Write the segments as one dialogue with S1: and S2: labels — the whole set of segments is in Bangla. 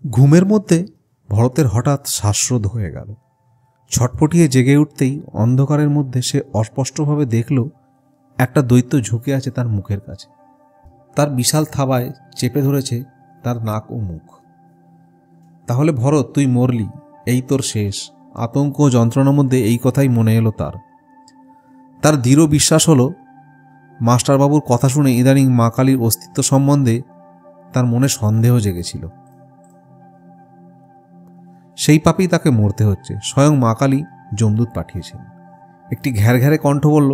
S1: ঘুমের মধ্যে ভরতের হঠাৎ শ্বাসরোধ হয়ে গেল। ছটফটিয়ে জেগে উঠতেই অন্ধকারের মধ্যে সে অস্পষ্টভাবে দেখল একটা দৈত্য ঝুঁকে আছে তার মুখের কাছে। তার বিশাল থাবায় চেপে ধরেছে তার নাক ও মুখ। তাহলে ভরত, তুই মরলি, এই তোর শেষ। আতঙ্ক ও যন্ত্রণার মধ্যে এই কথাই মনে এলো তার দৃঢ় বিশ্বাস হলো মাস্টারবাবুর কথা শুনে ইদানিং মা কালীর অস্তিত্ব সম্বন্ধে তার মনে সন্দেহ জেগেছিল। সেই পাপেই তাকে মরতে হচ্ছে। স্বয়ং মা কালী যমদূত পাঠিয়েছেন। একটি ঘ্যারঘ্যারে কণ্ঠ বলল,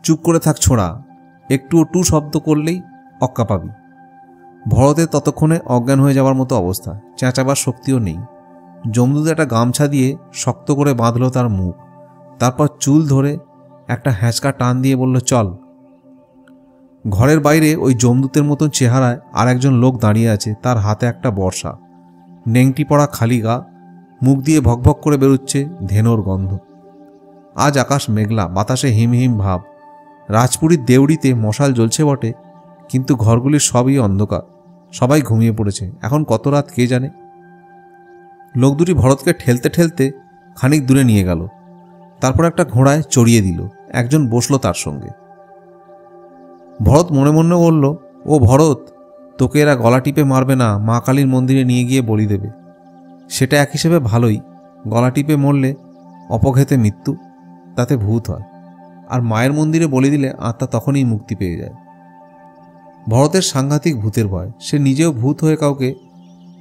S1: চুপ করে থাক ছোড়া, একটুও টু শব্দ করলেই অক্কা পাবি। ভরতের ততক্ষণে অজ্ঞান হয়ে যাওয়ার মতো অবস্থা, চেঁচাবার শক্তিও নেই। যমদূত একটা গামছা দিয়ে শক্ত করে বাঁধল তার মুখ, তারপর চুল ধরে একটা হ্যাঁচকা টান দিয়ে বলল, চল। ঘরের বাইরে ওই যমদূতের মতন চেহারায় আর একজন লোক দাঁড়িয়ে আছে, তার হাতে একটা বর্ষা, নেংটি পড়া খালি গা, মুখ দিয়ে ভকভক করে বেরোচ্ছে ধেনোর গন্ধ। আজ আকাশ মেঘলা, বাতাসে হিমহিম ভাব। রাজপুরীর দেউড়িতে মশাল জ্বলছে বটে, কিন্তু ঘরগুলির সবই অন্ধকার, সবাই ঘুমিয়ে পড়েছে। এখন কত রাত কে জানে। লোক দুটি ভরতকে ঠেলতে ঠেলতে খানিক দূরে নিয়ে গেল, তারপর একটা ঘোড়ায় চড়িয়ে দিল। একজন বসল তার সঙ্গে। ভরত মনে মনে বলল, ও ভরত, তোকে এরা গলা টিপে মারবে না, মা কালীর মন্দিরে নিয়ে গিয়ে বলি দেবে। সেটা এক হিসেবে ভালোই, গলা টিপে মরলে অপঘেতে মৃত্যু, তাতে ভূত হয়, আর মায়ের মন্দিরে বলি দিলে আত্মা তখনই মুক্তি পেয়ে যায়। ভরতের সাংঘাতিক ভূতের ভয়, সে নিজেও ভূত হয়ে কাউকে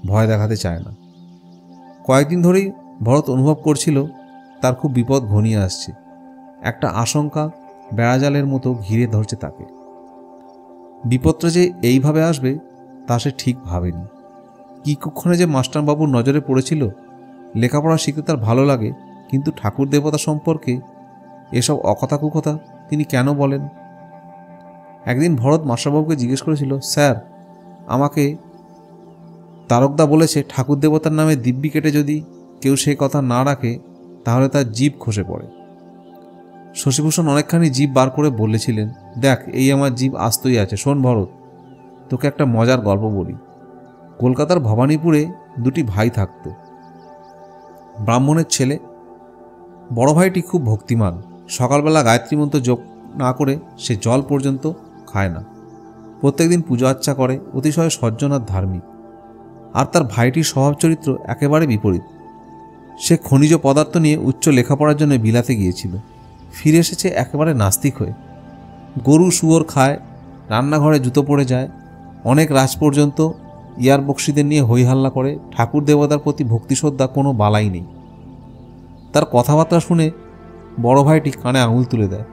S1: ভয় দেখাতে চায় না। কয়েকদিন ধরেই ভরত অনুভব করছিল তার খুব বিপদ ঘনিয়ে আসছে। একটা আশঙ্কা বেড়াজালের মতো ঘিরে ধরছে তাকে। বিপদটা যে এইভাবে আসবে তা সে ঠিক ভাবেনি। কি কুক্ষণে যে মাস্টারবাবুর নজরে পড়েছিল। লেখাপড়া শিখতে তার ভালো লাগে, কিন্তু ঠাকুর দেবতা সম্পর্কে এসব অকথা কুকথা তিনি কেন বলেন? একদিন ভরত মাস্টারবাবুকে জিজ্ঞেস করেছিল, স্যার, আমাকে তারকদা বলেছে ঠাকুর দেবতার নামে দিব্যি কেটে যদি কেউ সে কথা না রাখে তাহলে তার জিভ খসে পড়ে। শশীভূষণ অনেকখানি জিভ বার করে বলেছিলেন, দেখ, এই আমার জিভ আস্তই আছে। শোন ভরত, তোকে একটা মজার গল্প বলি। কলকাতার ভবানীপুরে দুটি ভাই থাকত, ব্রাহ্মণের ছেলে। বড় ভাইটি খুব ভক্তিমান, সকালবেলা গায়ত্রী মন্ত্র জপ না করে সে জল পর্যন্ত খায় না। প্রত্যেকদিন পুজো আর্চা করে, অতিশয় সজ্জন আর ধার্মিক। আর তার ভাইটির স্বভাব চরিত্র একেবারে বিপরীত। সে খনিজ পদার্থ নিয়ে উচ্চ লেখাপড়ার জন্য বিলাতে গিয়েছিল, ফিরে এসেছে একেবারে নাস্তিক হয়ে। গরু শুয়োর খায়, রান্নাঘরে জুতো পড়ে যায়, অনেক রাত পর্যন্ত ইয়ার বক্সিদের নিয়ে হইহাল্লা করে। ঠাকুর দেবতার প্রতি ভক্তিশ্রদ্ধা কোনো বালাই নেই। তার কথাবার্তা শুনে বড় ভাইটি কানে আঙুল তুলে দেয়,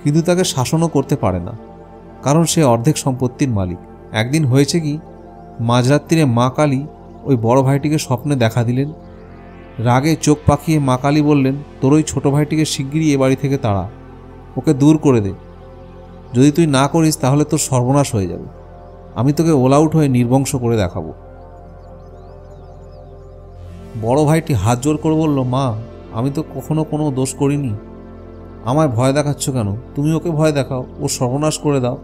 S1: কিন্তু তাকে শাসনও করতে পারে না, কারণ সে অর্ধেক সম্পত্তির মালিক। একদিন হয়েছে কি, মাঝরাত্রিরে মা কালী ওই বড় ভাইটিকে স্বপ্নে দেখা দিলেন। রাগে চোখ পাকিয়ে মা কালী বললেন, তোর ওই ছোটো ভাইটিকে শিগগিরই এ বাড়ি থেকে তাড়া, ওকে দূর করে দে। যদি তুই না করিস তাহলে তোর সর্বনাশ হয়ে যাবে। আমি তোকে ওল আউট হয়ে নির্বংশ করে দেখাবো। বড় ভাইটি হাত জোর করে বলল, মা, আমি তো কখনো কোনো দোষ করিনি, আমায় ভয় দেখাচ্ছ কেন? তুমি ওকে ভয় দেখাও, ও সর্বনাশ করে দাও।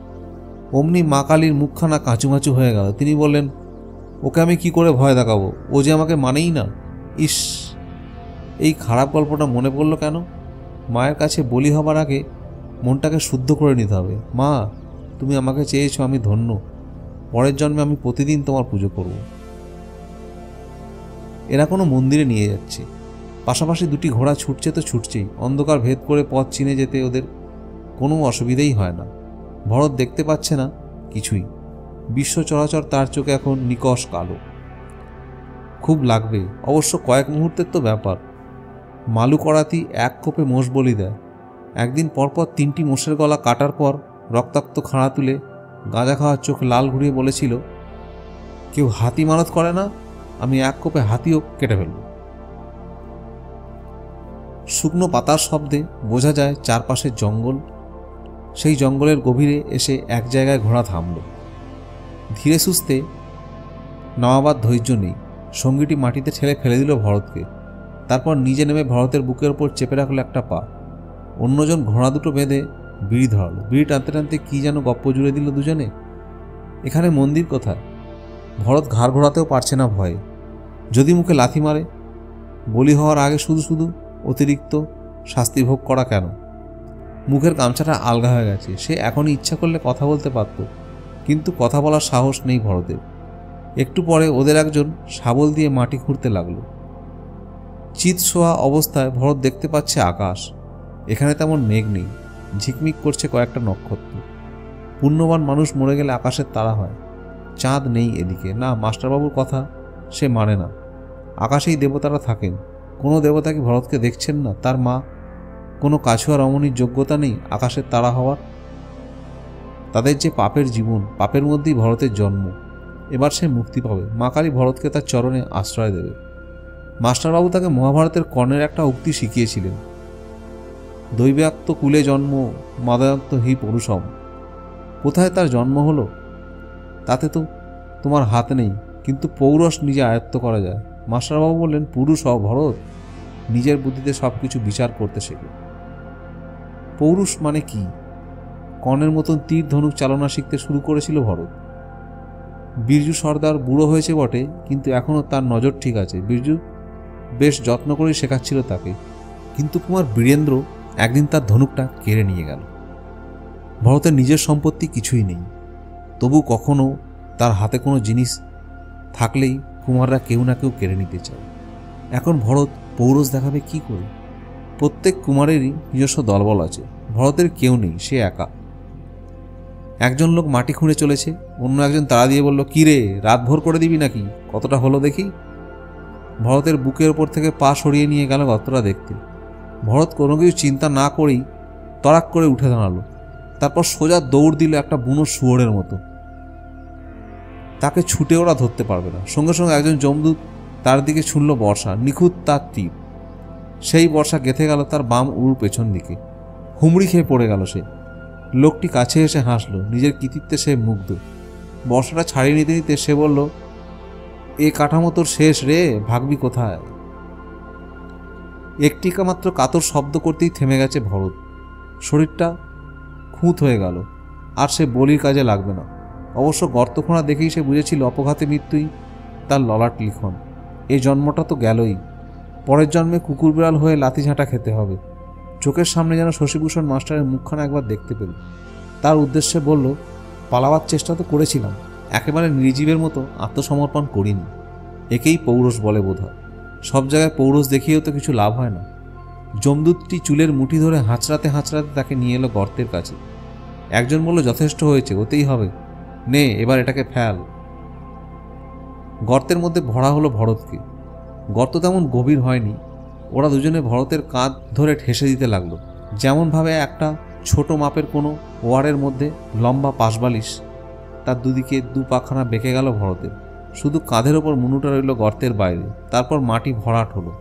S1: অমনি মা কালীর মুখখানা কাঁচুমাচু হয়ে গেল। তিনি বললেন, ওকে আমি কি করে ভয় দেখাবো? ও যে আমাকে মানেই না। ইস, এই খারাপ গল্পটা মনে পড়ল কেন? মায়ের কাছে বলি হবার আগে মনটাকে শুদ্ধ করে নিতে হবে। মা, তুমি আমাকে চেয়েছো, আমি ধন্য। পরের জন্মে আমি প্রতিদিন তোমার পুজো করব। এরা কোনো মন্দিরে নিয়ে যাচ্ছে, পাশাপাশি দুটি ঘোড়া ছুটছে তো ছুটছেই। অন্ধকার ভেদ করে পথ চিনে যেতে ওদের কোনো অসুবিধাই হয় না। ভরত দেখতে পাচ্ছে না কিছুই। বিশ্ব চরাচর তার চোখে এখন নিকষ কালো। খুব লাগবে অবশ্য, কয়েক মুহূর্তের তো ব্যাপার। মালু করাতি এক কোপে মোষ বলি দেয়। একদিন পরপর 3টি মোষের গলা কাটার পর রক্তাক্ত খাড়া তুলে গাঁজা খাওয়ার চোখ লাল ঘুরিয়ে বলেছিল, কেউ হাতি মানত করে না, আমি এক কোপে হাতিও কেটে ফেলব। শুকনো পাতার শব্দে বোঝা যায় চারপাশের জঙ্গল। সেই জঙ্গলের গভীরে এসে এক জায়গায় ঘোড়া থামল। ধীরে সুস্থে নামাবার ধৈর্য নেই। সঙ্গীটি মাটিতে ঠেলে ফেলে দিল ভরতকে, তারপর নিজে নেমে ভরতের বুকের ওপর চেপে রাখলো একটা পা। অন্যজন ঘোড়া দুটো বেঁধে বিড়ি ধরালো। বিড়ি টানতে টানতে কী যেন গপ্প জুড়ে দিল দুজনে। এখানে মন্দির কোথায়? ভরত ঘাড় ঘোরাতেও পারছে না ভয়ে। যদি মুখে লাথি মারে, বলি হওয়ার আগে শুধু শুধু অতিরিক্ত শাস্তি ভোগ করা কেন? মুখের গামছাটা আলগা হয়ে গেছে। সে এখনই ইচ্ছা করলে কথা বলতে পারত, কিন্তু কথা বলার সাহস নেই ভরতের। একটু পরে ওদের একজন শাবল দিয়ে মাটি খুঁড়তে লাগলো। চিত শোয়া অবস্থায় ভরত দেখতে পাচ্ছে আকাশ। এখানে তেমন মেঘ নেই, ঝিকমিক করছে কয়েকটা নক্ষত্র। পুণ্যবান মানুষ মরে গেলে আকাশের তারা হয়, চাঁদ নেই এদিকে। না, মাস্টারবাবুর কথা সে মানে না। আকাশেই দেবতারা থাকেন। কোনো দেবতা কি ভরতকে দেখছেন না? তার মা কোনো কাছুয়া রমণীর যোগ্যতা নেই আকাশের তারা হওয়ার? তাদের যে পাপের জীবন, পাপের মধ্যেই ভরতের জন্ম। এবার সে মুক্তি পাবে। মা কালী ভরতকে তার চরণে আশ্রয় দেবে। মাস্টারবাবু তাকে মহাভারতের কর্ণের একটা উক্তি শিখিয়েছিলেন, দৈব্যাক্ত কুলে জন্ম, মাদায়ক্ত হি পুরুষম। কোথায় তার জন্ম হলো তাতে তো তোমার হাত নেই, কিন্তু পৌরুষ নিজে আয়ত্ত করা যায়। মাস্টারবাবু বললেন, পুরুষ হও ভরত, নিজের বুদ্ধিতে সব কিছু বিচার করতে শেখো। পৌরুষ মানে কি? কর্ণের মতন তীর ধনুক চালনা শিখতে শুরু করেছিল ভরত। বীরজু সর্দার বুড়ো হয়েছে বটে, কিন্তু এখনও তার নজর ঠিক আছে। বীরজু বেশ যত্ন করেই শেখাচ্ছিল তাকে, কিন্তু কুমার বীরেন্দ্র একদিন তার ধনুকটা কেড়ে নিয়ে গেল। ভরতের নিজের সম্পত্তি কিছুই নেই, তবু কখনো তার হাতে কোনো জিনিস থাকলেই কুমাররা কেউ না কেউ কেড়ে নিতে চায়। এখন ভরত পৌরুষ দেখাবে কি করে? প্রত্যেক কুমারেরই নিজস্ব দলবল আছে, ভরতের কেউ নেই, সে একা। একজন লোক মাটি খুঁড়ে চলেছে, অন্য একজন তাড়া দিয়ে বলল, কি রে, রাত ভোর করে দিবি নাকি? কতটা হলো দেখি। ভরতের বুকের ওপর থেকে পা সরিয়ে নিয়ে গেল গর্তটা দেখতে। ভরত কোনো কিছু চিন্তা না করেই তড়াক করে উঠে দাঁড়ালো। তারপর সোজা দৌড় দিল একটা বুনো শুয়োরের মতো। তাকে ছুটে ওরা ধরতে পারবে না। সঙ্গে সঙ্গে একজন যমদূত তার দিকে ছুঁড়ল বর্ষা, নিখুঁত তার তীর। সেই বর্ষা গেঁথে গেল তার বাম উরুর পেছন দিকে। হুমড়ি খেয়ে পড়ে গেল সে। লোকটি কাছে এসে হাসল, নিজের কৃতিত্বে সে মুগ্ধ। বর্ষাটা ছাড়িয়ে নিতে নিতে সে বলল, এ কাঠামো তোর শেষ রে, ভাগবি কোথায়? একটি মাত্র কাতর শব্দ করতেই থেমে গেছে ভরত। শরীরটা খুঁত হয়ে গেল, আর সে বলির কাজে লাগবে না। অবশ্য গর্ত খোঁড়া দেখেই সে বুঝেছিল অপঘাতে মৃত্যুই তার ললাট লিখন। এই জন্মটা তো গেলই, পরের জন্মে কুকুর বিড়াল হয়ে লাথি ঝাঁটা খেতে হবে। চোখের সামনে যেন শশীভূষণ মাস্টারের মুখখানা একবার দেখতে পেল। তার উদ্দেশ্যে বলল, পালাবার চেষ্টা তো করেছিলাম, একেবারে নির্জীবের মতো আত্মসমর্পণ করিনি। একেই পৌরুষ বলে বোধ হয়। সব জায়গায় পৌরুষ দেখিয়েও তো কিছু লাভ হয় না। যমদূতটি চুলের মুঠি ধরে হাঁচড়াতে হাঁচড়াতে তাকে নিয়ে এলো গর্তের কাছে। একজন বলল, যথেষ্ট হয়েছে, ওতেই হবে, নে এবার এটাকে ফেল। গর্তের মধ্যে ভরা হলো ভরতকে। গর্ত তেমন গভীর হয়নি। ওরা দুজনে ভরতের কাঁধ ধরে ঠেসে দিতে লাগলো, যেমনভাবে একটা ছোট মাপের কোনো ওয়ারের মধ্যে লম্বা পাশবালিশ। তার দুদিকে দু পাখানা বেঁকে গেল ভরতের। শুধু কাঁধের ওপর মুনুটা রইল গর্তের বাইরে। তারপর মাটি ভরাট হলো।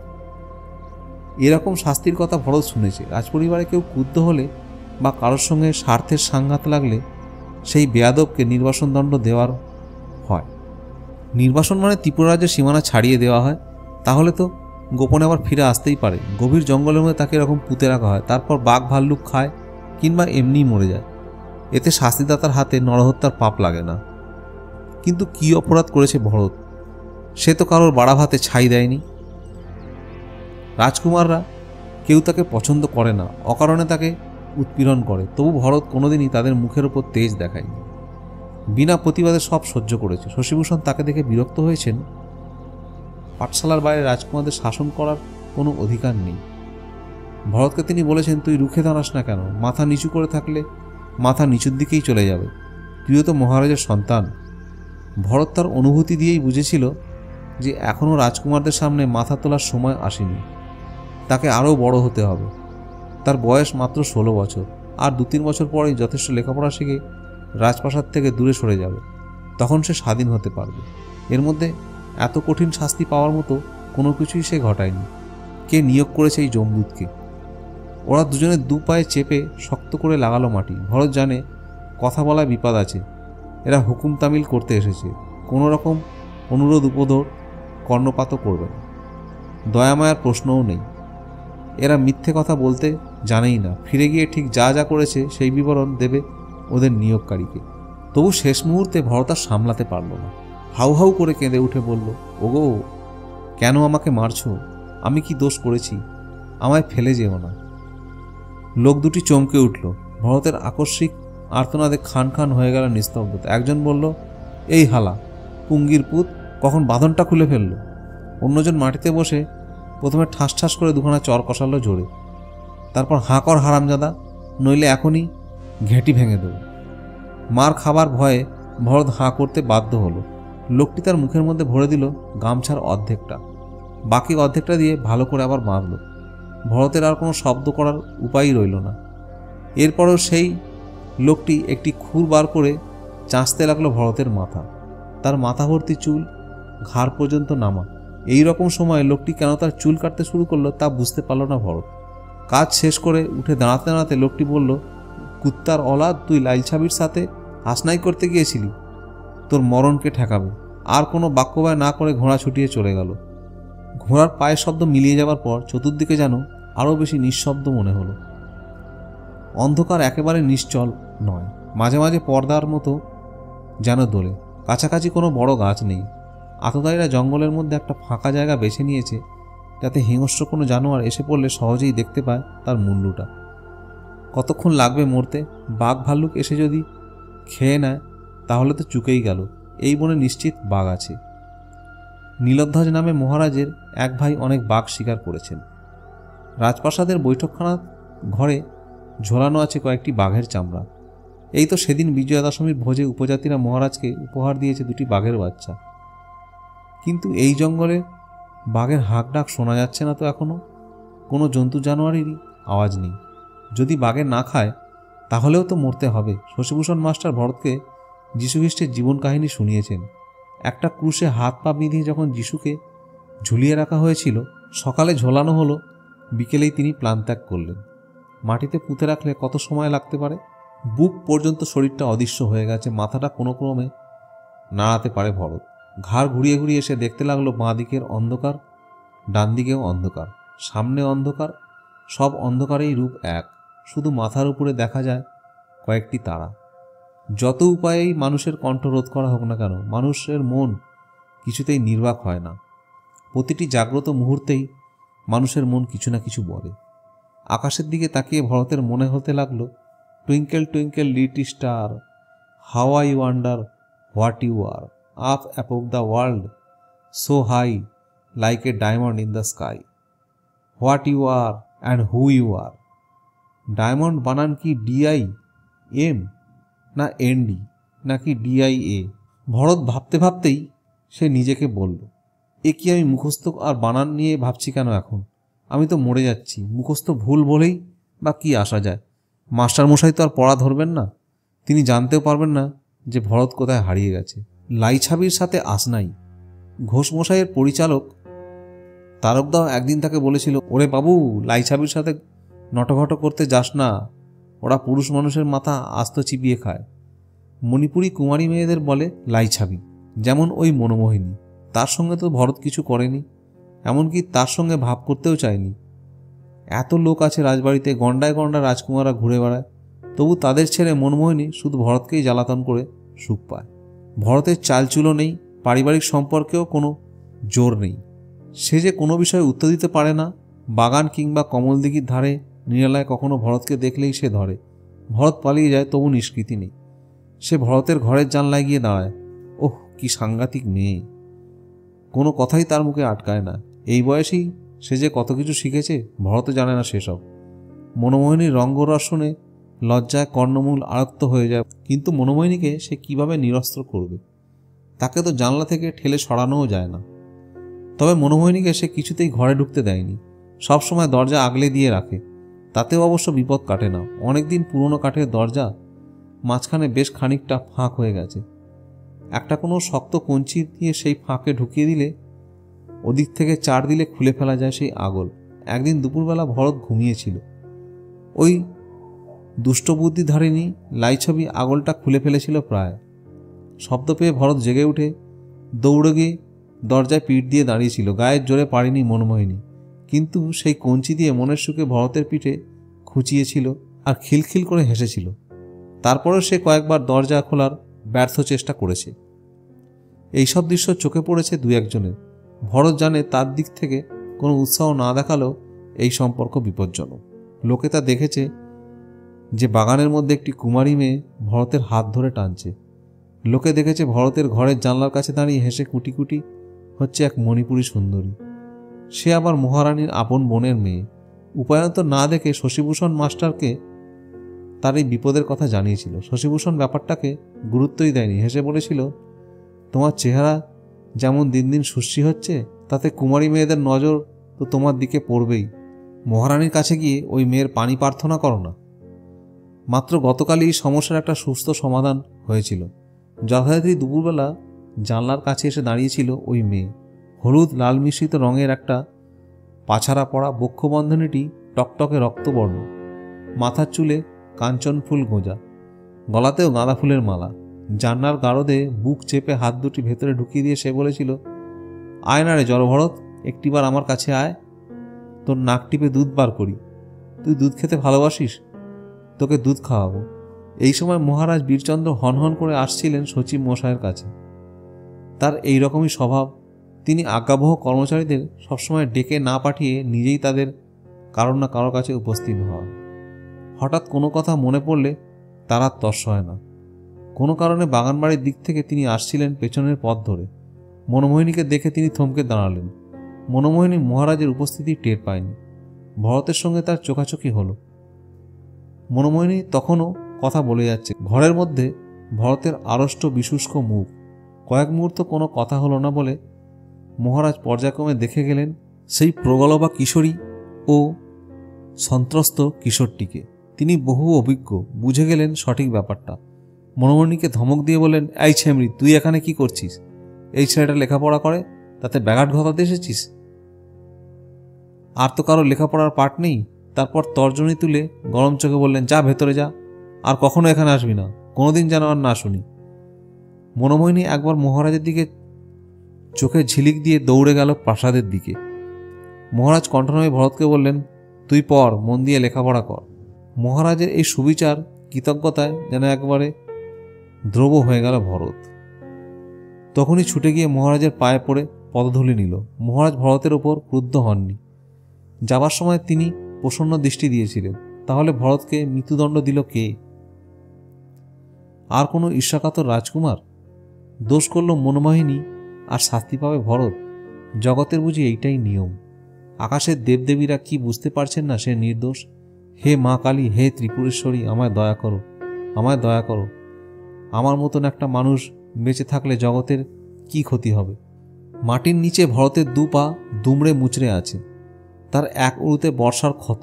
S1: এরকম শাস্তির কথা ভরত শুনেছে। রাজপরিবারে কেউ ক্রুদ্ধ হলে বা কারোর সঙ্গে স্বার্থের সাংঘাত লাগলে সেই বেয়াদবকে নির্বাসন দণ্ড দেওয়ার হয়। নির্বাসন মানে ত্রিপুরা রাজ্যের সীমানা ছাড়িয়ে দেওয়া হয়। তাহলে তো গোপনে আবার ফিরে আসতেই পারে। গভীর জঙ্গলের মধ্যে তাকে এরকম পুঁতে রাখা হয়, তারপর বাঘ ভাল্লুক খায় কিংবা এমনিই মরে যায়। এতে শাস্তিদাতার হাতে নরহত্যার পাপ লাগে না। কিন্তু কি অপরাধ করেছে ভরত? সে তো কারোর বাড়া ভাতে ছাই দেয়নি। রাজকুমাররা কেউ তাকে পছন্দ করে না, অকারণে তাকে উৎপীড়ন করে। তবু ভরত কোনোদিনই তাদের মুখের ওপর তেজ দেখায়নি। বিনা প্রতিবাদে সব সহ্য করেছে। শশীভূষণ তাকে দেখে বিরক্ত হয়েছেন। পাঠশালার বাইরে রাজকুমারদের শাসন করার কোনো অধিকার নেই। ভরতকে তিনি বলেছেন, তুই রুখে দাঁড়াস না কেন? মাথা নিচু করে থাকলে মাথা নিচুর দিকেই চলে যাবে। তুইও তো মহারাজের সন্তান। ভরত তার অনুভূতি দিয়েই বুঝেছিল যে এখনও রাজকুমারদের সামনে মাথা তোলার সময় আসেনি। তাকে আরও বড় হতে হবে। তার বয়স মাত্র 16 বছর। আর 2-3 বছর পরেই যথেষ্ট লেখাপড়া শিখে রাজপ্রাসাদ থেকে দূরে সরে যাবে। তখন সে স্বাধীন হতে পারবে। এর মধ্যে এত কঠিন শাস্তি পাওয়ার মতো কোনো কিছুই সে ঘটায়নি। কে নিয়োগ করেছে এই যমদূতকে? ওরা দুজনে দু পায়ে চেপে শক্ত করে লাগালো মাটি। ভরত জানে কথা বলায় বিপদ আছে। এরা হুকুম তামিল করতে এসেছে, কোনো রকম অনুরোধ উপদর কর্ণপাতও করবে না। দয়ামায়ার প্রশ্নও নেই। এরা মিথ্যে কথা বলতে জানেই না। ফিরে গিয়ে ঠিক যা যা করেছে সেই বিবরণ দেবে ওদের নিয়োগকারীকে। তবু শেষ মুহূর্তে ভরত আর সামলাতে পারল না। হাউ হাউ করে কেঁদে উঠে বলল, ওগো, কেন আমাকে মারছো? আমি কি দোষ করেছি? আমায় ফেলে যেও না। লোক দুটি চমকে উঠল। ভরতের আকস্মিক আর্তনাদে খান খান হয়ে গেল নিস্তব্ধতা। একজন বলল, এই হালা, পুঙ্গির পুত, কখন বাঁধনটা খুলে ফেলল। অন্যজন মাটিতে বসে প্রথমে ঠাস ঠাস করে দুখানা চর কষালো জোরে। তারপর হাঁ কর হারামজাদা, নইলে এখনই ঘেঁটি ভেঙে দেব। মার খাবার ভয়ে ভরত হাঁ করতে বাধ্য হলো। লোকটি তার মুখের মধ্যে ভরে দিল গামছার অর্ধেকটা, বাকি অর্ধেকটা দিয়ে ভালো করে আবার বাঁধল। ভরতের আর কোনো শব্দ করার উপায়ই রইল না। এরপরও সেই লোকটি একটি খুর বার করে চাঁচতে লাগলো ভরতের মাথা। তার মাথা ভর্তি চুল, ঘাড় পর্যন্ত নামা। এই রকম সময় লোকটি কেন তার চুল কাটতে শুরু করলো তা বুঝতে পারল না ভরত। কাজ শেষ করে উঠে দাঁড়াতে দাঁড়াতে লোকটি বলল, কুত্তার অলাদ, তুই লাইছাবির সাথে হাসনাই করতে গিয়েছিলি, তোর মরণকে ঠেকাবে। আর কোনো বাক্যবায় না করে ঘোড়া ছুটিয়ে চলে গেল। ঘোড়ার পায়ের শব্দ মিলিয়ে যাওয়ার পর চতুর্দিকে যেন আরও বেশি নিঃশব্দ মনে হলো। অন্ধকার একেবারে নিশ্চল নয়, মাঝে মাঝে পর্দার মতো যেন দোলে। কাছাকাছি কোনো বড় গাছ নেই। আততায়ীরা জঙ্গলের মধ্যে একটা ফাঁকা জায়গা বেছে নিয়েছে, যাতে হিংস্র কোনো জানোয়ার এসে পড়লে সহজেই দেখতে পায় তার মুন্ডুটা। কতক্ষণ লাগবে মরতে? বাঘ ভাল্লুক এসে যদি খেয়ে নেয় তাহলে তো চুকেই গেল। এই বনে নিশ্চিত বাঘ আছে। নীলধ্বজ নামে মহারাজের এক ভাই অনেক বাঘ শিকার করেছেন। রাজপ্রাসাদের বৈঠকখানা ঘরে ঝোলানো আছে কয়েকটি বাঘের চামড়া। এই তো সেদিন বিজয়া দশমীর ভোজে উপজাতিরা মহারাজকে উপহার দিয়েছে দুটি বাঘের বাচ্চা। কিন্তু এই জঙ্গলে বাঘের হাঁক ডাক শোনা যাচ্ছে না তো এখনও। কোনো জন্তু জানোয়ারেরই আওয়াজ নেই। যদি বাঘে না খায় তাহলেও তো মরতে হবে। শশীভূষণ মাস্টার ভরতকে যীশুখ্রিস্টের জীবন কাহিনী শুনিয়েছেন। একটা ক্রুশে হাত পা বেঁধে যখন যীশুকে ঝুলিয়ে রাখা হয়েছিল, সকালে ঝোলানো হলো, বিকেলেই তিনি প্রাণত্যাগ করলেন। মাটিতে পুঁতে রাখলে কত সময় লাগতে পারে? বুক পর্যন্ত শরীরটা অদৃশ্য হয়ে গেছে। মাথাটা কোনো ক্রমে নাড়াতে পারে ভরত। ঘাড় ঘুরিয়ে ঘুরিয়ে এসে দেখতে লাগলো বাঁ দিকের অন্ধকার, ডান দিকেও অন্ধকার, সামনে অন্ধকার। সব অন্ধকারেই রূপ এক, শুধু মাথার উপরে দেখা যায় কয়েকটি তারা। যত উপায়েই মানুষের কণ্ঠ রোধ করা হোক না কেন, মানুষের মন কিছুতেই নির্বাক হয় না। প্রতিটি জাগ্রত মুহূর্তেই মানুষের মন কিছু না কিছু বলে। আকাশের দিকে তাকিয়ে ভরতের মনে হতে লাগলো, twinkle twinkle little star, how I wonder what you are, up above the world so high like a diamond in the sky, what you are and who you are. Diamond বানান কি ডিআই এম না এনডি নাকি ডিআইএ? ভরত ভাবতে ভাবতেই সে নিজেকে বলল, এ কি আমি মুখস্থ আর বানান নিয়ে ভাবছি কেন এখন? আমি তো মরে যাচ্ছি। মুখস্থ ভুল বলেই বা কি আসা যায়? মাস্টারমশাই তো আর পড়া ধরবেন না। তিনি জানতেও পারবেন না যে ভরত কোথায় হারিয়ে গেছে। লাইছাবির সাথে আসনাই। ঘোষমশাইয়ের পরিচালক তারকদাও একদিন তাকে বলেছিল, ওরে বাবু, লাইছাবির সাথে নটঘট করতে যাস না, ওরা পুরুষ মানুষের মাথা আস্ত চিবিয়ে খায়। মণিপুরি কুমারী মেয়েদের বলে লাইছাবি, যেমন ওই মনোমোহিনী। তার সঙ্গে তো ভরত কিছু করেনি, এমনকি তার সঙ্গে ভাব করতেও চায়নি। এত লোক আছে রাজবাড়িতে, গন্ডায় গন্ডা রাজকুমাররা ঘুরে বেড়ায়, তবু তাদের ছেড়ে মনমোহিনী শুধু ভরতকেই জ্বালাতন করে সুখ পায়। ভরতের চালচুলো নেই, পারিবারিক সম্পর্কেও কোনো জোর নেই। সে যে কোনো বিষয়ে উত্তর দিতে পারে না। বাগান কিংবা কমলদিঘির ধারে নিরালায় কখনো ভরতকে দেখলেই সে ধরে। ভরত পালিয়ে যায়, তবু নিষ্কৃতি নেই। সে ভরতের ঘরের জানলায় গিয়ে দাঁড়ায়। ওহ, কি সাংঘাতিক মেয়ে! কোনো কথাই তার মুখে আটকায় না। এই বয়সেই সে যে কত কিছু শিখেছে ভরত জানে না সেসব। মনোমোহিনীর রঙ্গরসনে লজ্জায় কর্ণমূল আয়ত্ত হয়ে যায়। কিন্তু মনোমোহিনীকে সে কিভাবে নিরস্ত্র করবে? তাকে তো জানলা থেকে ঠেলে সরানোও যায় না। তবে মনোমোহিনীকে সে কিছুতেই ঘরে ঢুকতে দেয়নি। সবসময় দরজা আগলে দিয়ে রাখে। তাতেও অবশ্য বিপদ কাটে না। অনেকদিন পুরনো কাঠের দরজা, মাঝখানে বেশ খানিকটা ফাঁক হয়ে গেছে। একটা কোনো শক্ত কঞ্চি দিয়ে সেই ফাঁকে ঢুকিয়ে দিলে, ওদিক থেকে চার দিলে খুলে ফেলা যায় সেই আগল। একদিন দুপুরবেলা ভরত ঘুমিয়েছিল। ওই দুষ্টবুদ্ধিধারিণী লাইছবি আগলটা খুলে ফেলেছিল প্রায়। শব্দ পেয়ে ভরত জেগে উঠে দৌড়ে গিয়ে দরজায় পিঠ দিয়ে দাঁড়িয়েছিল। গায়ের জোরে পারেনি মনমোহিনী, কিন্তু সেই কঞ্চি দিয়ে মনের সুখে ভরতের পিঠে খুঁচিয়েছিল আর খিলখিল করে হেসেছিল। তারপরেও সে কয়েকবার দরজা খোলার ব্যর্থ চেষ্টা করেছে। এইসব দৃশ্য চোখে পড়েছে দু একজনের। ভরত জানে তার দিক থেকে কোনো উৎসাহ না দেখালেও এই সম্পর্ক বিপজ্জনক। লোকে তা দেখেছে যে বাগানের মধ্যে একটি কুমারী মেয়ে ভরতের হাত ধরে টানছে। লোকে দেখেছে ভরতের ঘরের জানলার কাছে দাঁড়িয়ে হেসে কুটি কুটি হচ্ছে এক মণিপুরী সুন্দরী। সে আবার মহারানীর আপন বোনের মেয়ে। উপায়ন্তর না দেখে শশীভূষণ মাস্টারকে তার এই বিপদের কথা জানিয়েছিল। শশীভূষণ ব্যাপারটাকে গুরুত্বই দেয়নি, হেসে বলেছিল, তোমার চেহারা যেমন দিন দিন সুশ্রী হচ্ছে, তাতে কুমারী মেয়েদের নজর তো তোমার দিকে পড়বেই। মহারানীর কাছে গিয়ে ওই মেয়ের পানি প্রার্থনা করো না। মাত্র গতকালই এই সমস্যার একটা সুস্থ সমাধান হয়েছিল। যথারীতি দুপুরবেলা জানলার কাছে এসে দাঁড়িয়েছিল ওই মেয়ে। হলুদ লাল মিশ্রিত রঙের একটা পাছাড়া পড়া, বক্ষবন্ধনীটি টকটকে রক্তবর্ণ, মাথার চুলে কাঞ্চন ফুল গোঁজা, গলাতেও গাঁদা ফুলের মালা। জান্নার গারদে বুক চেপে হাত দুটি ভেতরে ঢুকিয়ে দিয়ে সে বলেছিল, আয় না রে জড়ভরত, একটিবার আমার কাছে আয়, তোর নাক টিপে দুধ বার করি। তুই দুধ খেতে ভালোবাসিস, তোকে দুধ খাওয়াবো। এই সময় মহারাজ বীরচন্দ্র হনহন করে আসছিলেন সচিব মশাইয়ের কাছে। তার এই রকমই স্বভাব। তিনি আজ্ঞাবহ কর্মচারীদের সবসময় ডেকে না পাঠিয়ে নিজেই তাদের কারোর না কারোর কাছে উপস্থিত হওয়া। হঠাৎ কোনো কথা মনে পড়লে তার আর তর্স হয় না। কোনো কারণে বাগানবাড়ির দিক থেকে তিনি আসছিলেন পেছনের পথ ধরে। মনোমোহিনীকে দেখে তিনি থমকে দাঁড়ালেন। মনোমোহিনী মহারাজের উপস্থিতি টের পায়নি। ভরতের সঙ্গে তার চোখাচোখি হলো। মনোমোহিনী তখনও কথা বলে যাচ্ছে। ঘরের মধ্যে ভরতের আড়ষ্ট বিশুষ্ক মুখ। কয়েক মুহূর্ত কোনো কথা হলো না বলে মহারাজ পর্যায়ক্রমে দেখে গেলেন সেই প্রগলভা কিশোরী ও সন্ত্রস্ত কিশোরটিকে। তিনি বহু অভিজ্ঞ, বুঝে গেলেন সঠিক ব্যাপারটা। মনোমণিকে ধমক দিয়ে বললেন, এই ছেমরি, তুই এখানে কি করছিস? এই ছেলেটা লেখাপড়া করে, তাতে ব্যাঘাট ঘটাতে এসেছিস? আর তো কারো লেখাপড়ার পাঠ নেই। তারপর তর্জনী তুলে গরম চোখে বললেন, যা ভেতরে যা, আর কখনো এখানে আসবি না, কোনোদিন যেন আর না শুনি। মনোমোহিনী একবার মহারাজের দিকে চোখে ঝিলিক দিয়ে দৌড়ে গেল প্রাসাদের দিকে। মহারাজ কণ্ঠনামে ভরতকে বললেন, তুই পড়, মন দিয়ে লেখাপড়া কর। মহারাজের এই সুবিচার কৃতজ্ঞতায় যেন একবারে দ্রব হয়ে গেল ভরত। তখনই ছুটে গিয়ে মহারাজের পায়ে পড়ে পদধূলি নিল। মহারাজ ভরতের ওপর ক্রুদ্ধ হননি। যাবার সময় তিনি প্রসন্ন দৃষ্টি দিয়েছিলেন। তাহলে ভরতকে মৃত্যুদণ্ড দিল কে? আর কোনো ঈর্ষাকাতর রাজকুমার? দোষ করল মনোমোহিনী আর শাস্তি পাবে ভরত? জগতের বুঝি এইটাই নিয়ম? আকাশের দেবদেবীরা কি বুঝতে পারছেন না সে নির্দোষ? হে মা কালী, হে ত্রিপুরেশ্বরী, আমায় দয়া করো, আমায় দয়া করো। আমার মতন একটা মানুষ বেঁচে থাকলে জগতের কি ক্ষতি হবে? মাটির নিচে ভরতের দু পা দুমড়ে মুচড়ে আছে। তার এক উড়ুতে বর্ষার ক্ষত,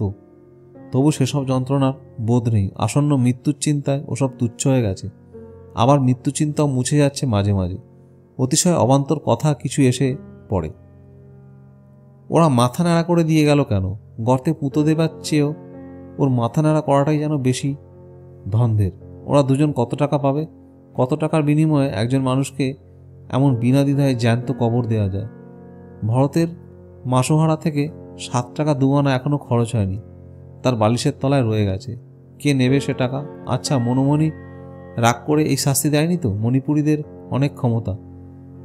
S1: তবু সেসব যন্ত্রণার বোধ নেই। আসন্ন মৃত্যুর চিন্তায় ওসব তুচ্ছ হয়ে গেছে। আবার মৃত্যু চিন্তাও মুছে যাচ্ছে মাঝে মাঝে। অতিশয় অবান্তর কথা কিছু এসে পড়ে। ওরা মাথা নাড়া করে দিয়ে গেল কেন? গর্তে পুঁতো দেবার চেয়েও ওর মাথা নাড়া করাটাই যেন বেশি ধন্দের। ওরা দুজন কত টাকা পাবে? কত টাকার বিনিময়ে একজন মানুষকে এমন বিনা দ্বিধায় জ্যান্ত কবর দেওয়া যায়? ভরতের মাসোহারা থেকে 7 টাকা 2 আনা এখনো খরচ হয়নি, তার বালিশের তলায় রয়ে গেছে। কে নেবে সে টাকা? আচ্ছা, মনোমণি রাগ করে এই শাস্তি দেয়নি তো? মণিপুরীদের অনেক ক্ষমতা।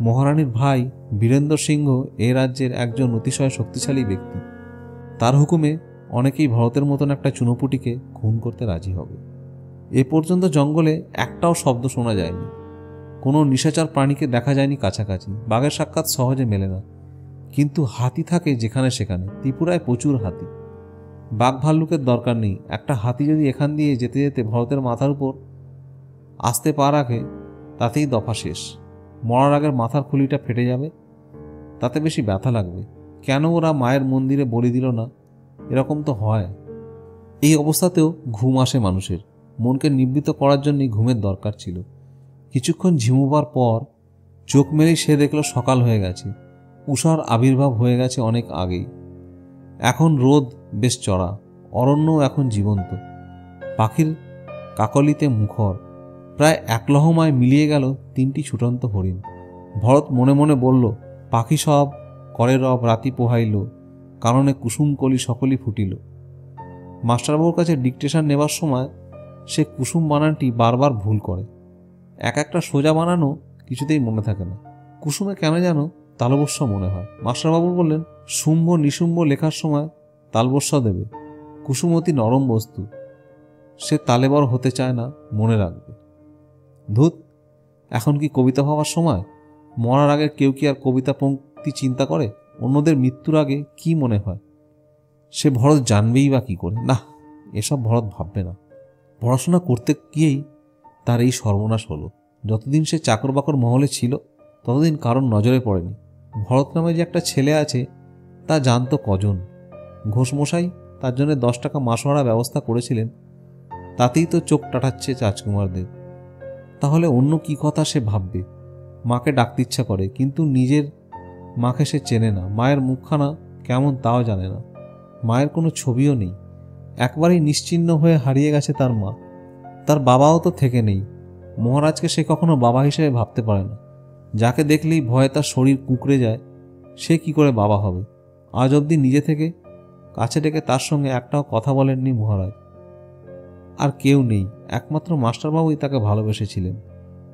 S1: মহারানীর ভাই বীরেন্দ্র সিংহ এ রাজ্যের একজন অতিশয় শক্তিশালী ব্যক্তি। তার হুকুমে অনেকেই ভরতের মতন একটা চুনোপুটিকে খুন করতে রাজি হবে। এ পর্যন্ত জঙ্গলে একটাও শব্দ শোনা যায়নি। কোনো নিশাচর প্রাণীকে দেখা যায়নি কাছাকাছি। বাঘের সাক্ষাৎ সহজে মেলে না, কিন্তু হাতি থাকে যেখানে সেখানে। ত্রিপুরায় প্রচুর হাতি। বাঘ ভাল্লুকের দরকার নেই। একটা হাতি যদি এখান দিয়ে যেতে যেতে ভরতের মাথার উপর আসতে পা রাখে, তাতেই দফা শেষ। মরার আগের মাথার খুলিটা ফেটে যাবে, তাতে বেশি ব্যথা লাগবে। কেন ওরা মায়ের মন্দিরে বলি দিল না? এরকম তো হয়। এই অবস্থাতেও ঘুম আসে মানুষের। মনকে নিবৃত্ত করার জন্যই ঘুমের দরকার ছিল। কিছুক্ষণ ঝিমুবার পর চোখ মেলেই সে দেখল সকাল হয়ে গেছে। উষার আবির্ভাব হয়ে গেছে অনেক আগেই। এখন রোদ বেশ চড়া, অরণ্য এখন জীবন্ত। পাখির কাকলিতে মুখর। প্রায় একলহমায় মিলিয়ে গেল 3টি ছুটন্ত হরিণ। ভরত মনে মনে বলল, পাখি সব করে রব রাতি পোহাইল, কারণে কুসুম কলি সকলই ফুটিল। মাস্টারবাবুর কাছে ডিকটেশন নেবার সময় সে কুসুম বানানটি বারবার ভুল করে। একটা সোজা বানানো কিছুতেই মনে থাকে না। কুসুমে কেন যেন তালবস্যা মনে হয়। মাস্টারবাবু বললেন, শুম্ভ নিশুম্ভ লেখার সময় তালবস্যা দেবে। কুসুমতী নরম বস্তু, সে তালেবর হতে চায় না, মনে রাখবে। ধুত, এখন কি কবিতা ভাবার সময়? মরার আগে কেউ কি আর কবিতা পংক্তি চিন্তা করে? অন্যদের মৃত্যুর আগে কি মনে হয় সে ভরত জানবেই বা কী করে? না, এসব ভরত ভাববে না। পড়াশোনা করতে গিয়েই তার এই সর্বনাশ হলো। যতদিন সে চাকর বাকর মহলে ছিল ততদিন কারোর নজরে পড়েনি। ভরত নামে যে একটা ছেলে আছে তা জানতো কজন? ঘোষমশাই তার জন্য 10 টাকা মাসোহারা ব্যবস্থা করেছিলেন, তাতেই তো চোখ টাটাচ্ছে রাজকুমারদের। তাহলে অন্য কি কথা সে ভাববে? মাকে ডাকতে ইচ্ছা করে, কিন্তু নিজের মাকে সে চেনে না। মায়ের মুখখানা কেমন তাও জানে না। মায়ের কোনো ছবিও নেই। একবারেই নিশ্চিহ্ন হয়ে হারিয়ে গেছে তার মা। তার বাবাও তো থেকে নেই। মহারাজকে সে কখনো বাবা হিসেবে ভাবতে পারে না। যাকে দেখলেই ভয়ে তার শরীর কুঁকড়ে যায়, সে কি করে বাবা হবে? আজ অবধি নিজে থেকে কাছে ডেকে তার সঙ্গে একটাও কথা বলেননি মহারাজ। আর কেউ নেই, একমাত্র মাস্টারবাবুই তাকে ভালোবেসেছিলেন,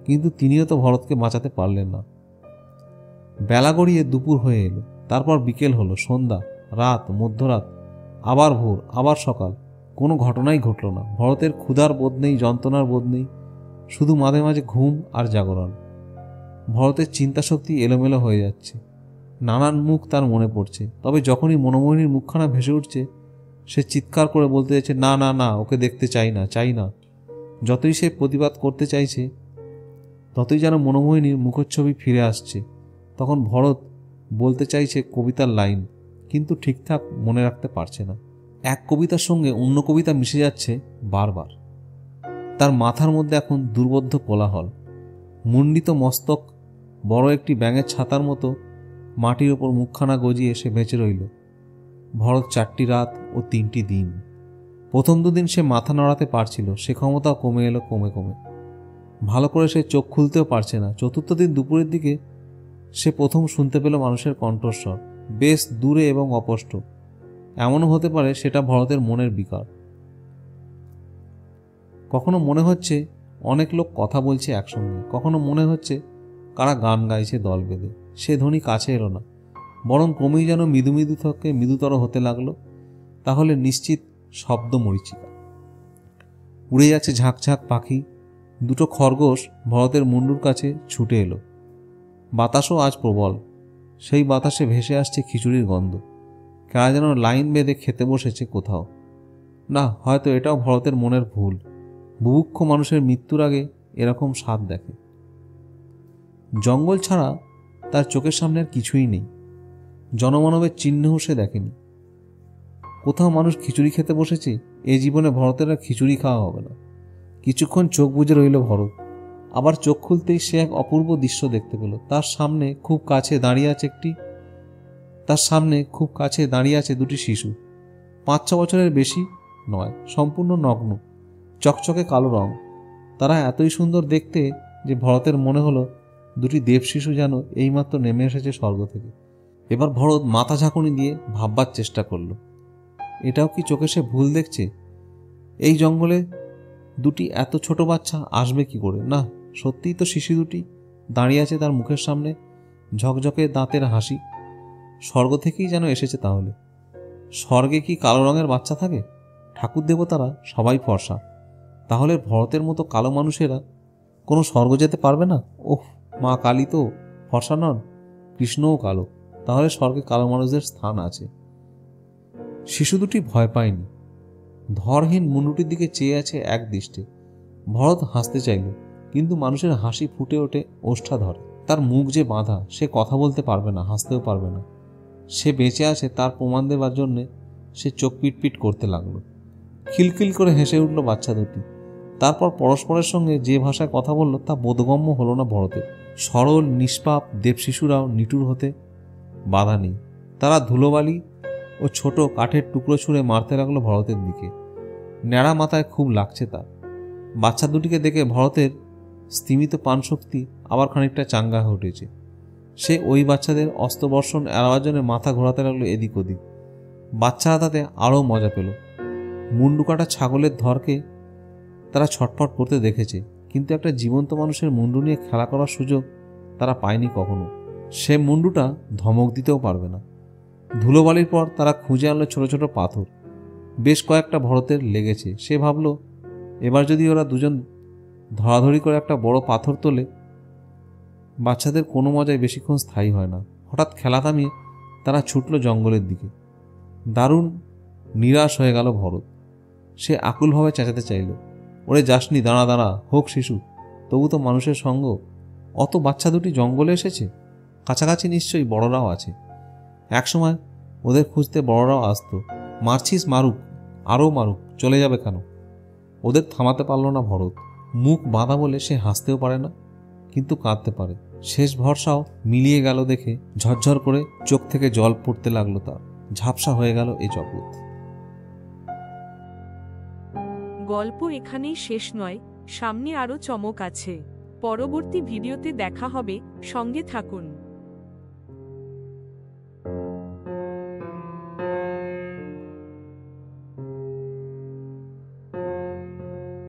S1: কিন্তু তিনিও তো ভরতকে বাঁচাতে পারলেন না। বেলা গড়িয়ে দুপুর হয়ে এলো, তারপর বিকেল হলো, সন্ধ্যা, রাত, মধ্যরাত, আবার ভোর, আবার সকাল। কোনো ঘটনাই ঘটল না। ভরতের ক্ষুধার বোধ নেই, যন্ত্রণার বোধ নেই, শুধু মাঝে মাঝে ঘুম আর জাগরণ। ভরতের চিন্তাশক্তি এলোমেলো হয়ে যাচ্ছে। নানান মুখ তার মনে পড়ছে। তবে যখনই মনোমোহিনীর মুখখানা ভেসে উঠছে, সে চিৎকার করে বলতে চাইছে, না না না, ওকে দেখতে চাই না, চাই না। যতই সে প্রতিবাদ করতে চাইছে, ততই যেন মনোমোহিনীর মুখচ্ছবি ফিরে আসছে। তখন ভরত বলতে চাইছে কবিতার লাইন, কিন্তু ঠিকঠাক মনে রাখতে পারছে না। এক কবিতার সঙ্গে অন্য কবিতা মিশে যাচ্ছে বারবার। তার মাথার মধ্যে এখন দুর্বোধ্য কোলাহল। মুন্ডিত মস্তক বড় একটি ব্যাঙের ছাতার মতো মাটির ওপর মুখখানা গজিয়ে সে বেঁচে রইল। ভরত 4টি রাত ও 3টি দিন। প্রথম 2 দিন সে মাথা নাড়াতে পারছিল, সে ক্ষমতাও কমে এলো কমে কমে। ভালো করে সে চোখ খুলতেও পারছে না। চতুর্থ দিন দুপুরের দিকে সে প্রথম শুনতে পেল মানুষের কণ্ঠস্বর, বেশ দূরে এবং অস্পষ্ট। এমনও হতে পারে সেটা ভরতের মনের বিকার। কখনো মনে হচ্ছে অনেক লোক কথা বলছে একসঙ্গে, কখনো মনে হচ্ছে কারা গান গাইছে দল বেঁধে। সে ধ্বনি কাছে এলো না, বরং ক্রমেই যেন মৃদু মৃদু থেকে মৃদুতর হতে লাগলো। তাহলে নিশ্চিত শব্দ মরীচিকা। উড়ে যাচ্ছে ঝাঁকঝাঁক পাখি। 2টো খরগোশ ভরতের মুন্ডুর কাছে ছুটে এলো। বাতাসও আজ প্রবল। সেই বাতাসে ভেসে আসছে খিচুড়ির গন্ধ। কারা যেন লাইন বেঁধে খেতে বসেছে কোথাও। না, হয়তো এটাও ভরতের মনের ভুল। বুভুক্ষ মানুষের মৃত্যুর আগে এরকম স্বাদ দেখে। জঙ্গল ছাড়া তার চোখের সামনে আর কিছুই নেই। জনমানবের চিহ্নও সে দেখেনি। কোথাও মানুষ খিচুড়ি খেতে বসেছে? এ জীবনে ভরতের আর খিচুড়ি খাওয়া হবে না। কিছুক্ষণ চোখ বুজে রইল ভরত। আবার চোখ খুলতেই সে এক অপূর্ব দৃশ্য দেখতে পেল। তার সামনে খুব কাছে দাঁড়িয়ে আছে 2টি শিশু। 5-6 বছরের বেশি নয়, সম্পূর্ণ নগ্ন, চকচকে কালো রং। তারা এতই সুন্দর দেখতে যে ভরতের মনে হলো 2টি দেব শিশু যেন এইমাত্র নেমে এসেছে স্বর্গ থেকে। এবার ভরত মাথা ঝাঁকুনি দিয়ে ভাববার চেষ্টা করল, এটাও কি চোখে সে ভুল দেখছে? এই জঙ্গলে 2টি এত ছোট বাচ্চা আসবে কি করে? না, সত্যিই তো শিশু 2টি দাঁড়িয়ে আছে তার মুখের সামনে, ঝকঝকে দাঁতের হাসি। স্বর্গ থেকেই যেন এসেছে। তাহলে স্বর্গে কি কালো রঙের বাচ্চা থাকে? ঠাকুর দেবতারা সবাই ফর্সা, তাহলে ভরতের মতো কালো মানুষেরা কোনো স্বর্গ যেতে পারবে না? ওহ, মা কালী তো ফর্সা নন, কৃষ্ণও কালো, তাহলে স্বর্গে কালো মানুষদের স্থান আছে। শিশু 2টি ভয় পায়নি। ধরহীন মুন্ডুটির দিকে চেয়ে আছে এক দৃষ্টে। ভরত হাসতে চাইল, কিন্তু মানুষের হাসি ফুটে ওঠে ওষ্ঠা ধরে। তার মুখ যে বাঁধা, সে কথা বলতে পারবে না, হাসতেও পারবে না। সে বেঁচে আছে তার প্রমাণ দেবার জন্যে সে চোখ পিটপিট করতে লাগলো। খিলখিল করে হেসে উঠল বাচ্চা 2টি। তারপর পরস্পরের সঙ্গে যে ভাষায় কথা বলল তা বোধগম্য হলো না ভরতের। সরল নিষ্পাপ দেব শিশুরাও নিটুর হতে বাধা নেই। তারা ধুলোবালি ও ছোট কাঠের টুকরো ছুঁড়ে মারতে লাগলো ভরতের দিকে। ন্যাড়া মাথায় খুব লাগছে তার। বাচ্চা 2টিকে দেখে ভরতের স্তিমিত প্রাণশক্তি আবার খানিকটা চাঙ্গা হয়ে উঠেছে। সে ওই বাচ্চাদের অস্ত্রবর্ষণ এড়াবার জন্য মাথা ঘোরাতে লাগলো এদিক ওদিক। বাচ্চারা তাতে আরও মজা পেল। মুন্ডু কাটা ছাগলের ধরকে তারা ছটফট করতে দেখেছে, কিন্তু একটা জীবন্ত মানুষের মুন্ডু নিয়ে খেলা করার সুযোগ তারা পায়নি কখনো। সে মুন্ডুটা ধমক দিতেও পারবে না। ধুলোবালির পর তারা খুঁজে আনলো ছোট ছোট পাথর। বেশ কয়েকটা ভরতের লেগেছে। সে ভাবল, এবার যদি ওরা দুজন ধরাধরি করে একটা বড় পাথর তোলে। বাচ্চাদের কোনো মজাই বেশিক্ষণ স্থায়ী হয় না। হঠাৎ খেলা থামিয়ে তারা ছুটল জঙ্গলের দিকে। দারুণ নিরাশ হয়ে গেল ভরত। সে আকুলভাবে চেঁচাতে চাইল, ওরে যাসনি, দাঁড়া দাঁড়া, হোক শিশু, তবু তো মানুষের সঙ্গ। অত বাচ্চা দুটি জঙ্গলে এসেছে, কাছাকাছি নিশ্চয়ই বড়রাও আছে। একসময় ওদের খুঁজতে বড়রাও আসতো। মারছিস, মারুক, আরও মারুক, চলে যাবে কেন? ওদের থামাতে পারল না ভরত। মুখ বাঁধা বলে সে হাসতেও পারে না, কিন্তু কাঁদতে পারে। শেষ ভরসাও মিলিয়ে গেল দেখে ঝরঝর করে চোখ থেকে জল পড়তে লাগলো তার। ঝাপসা হয়ে গেল এই জগৎ।
S2: গল্প এখানেই শেষ নয়, সামনে আরও চমক আছে। পরবর্তী ভিডিওতে দেখা হবে, সঙ্গে থাকুন।